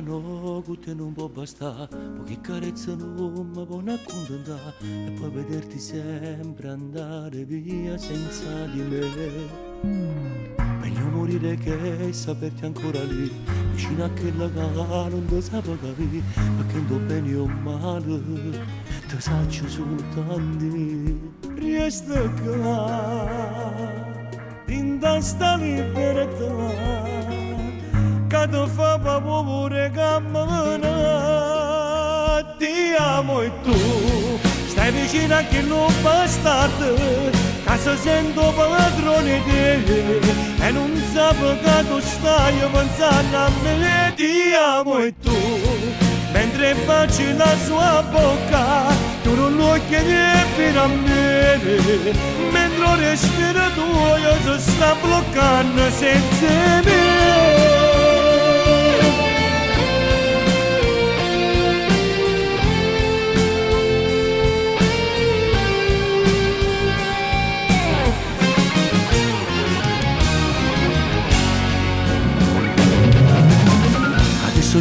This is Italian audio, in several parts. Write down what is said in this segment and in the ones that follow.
no, che te non può bastare, poche carezze non mi può accontentare e poi vederti sempre andare via senza di me. Meglio morire che saperti ancora lì, vicino a quella che non ti sapevo capire, perché non bene o male, ti saccio soltanto. Resta qua, in testa libertà, che ti fa paura che me ne. Ti amo e tu stai vicino a chi non bastardo, che si sento padrone di te e non sape che tu stai pensando a me. Ti amo e tu mentre baci la sua bocca, tu non lo chiedi per a me, mentre il respiro tuo si sta bloccando senza me.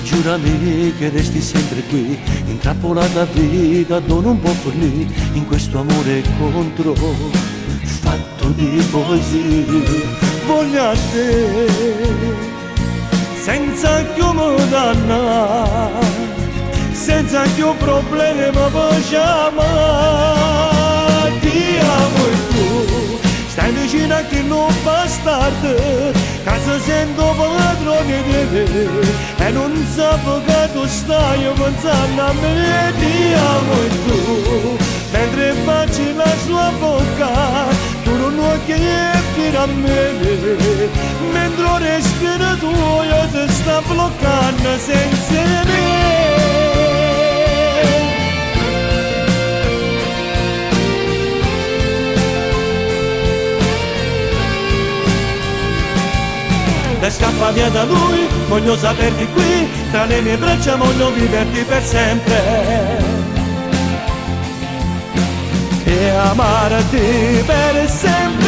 Giurami che resti sempre qui, intrappolata a vita dove non può fornire, in questo amore contro fatto di poesie. Voglio a te senza più danna, senza più problemi per chiamare. Ti amo e tu stai vicino a chi non bastardo, che si sento padrone di te e non sapevo che tu stai pensando a me. Ti amo e tu mentre baci la sua bocca, tu non lo chiedi per a me, mentre il respiro tuo si sta bloccando senza me. E scappa via da lui, voglio saperti qui, tra le mie braccia voglio viverti per sempre e amarti per sempre.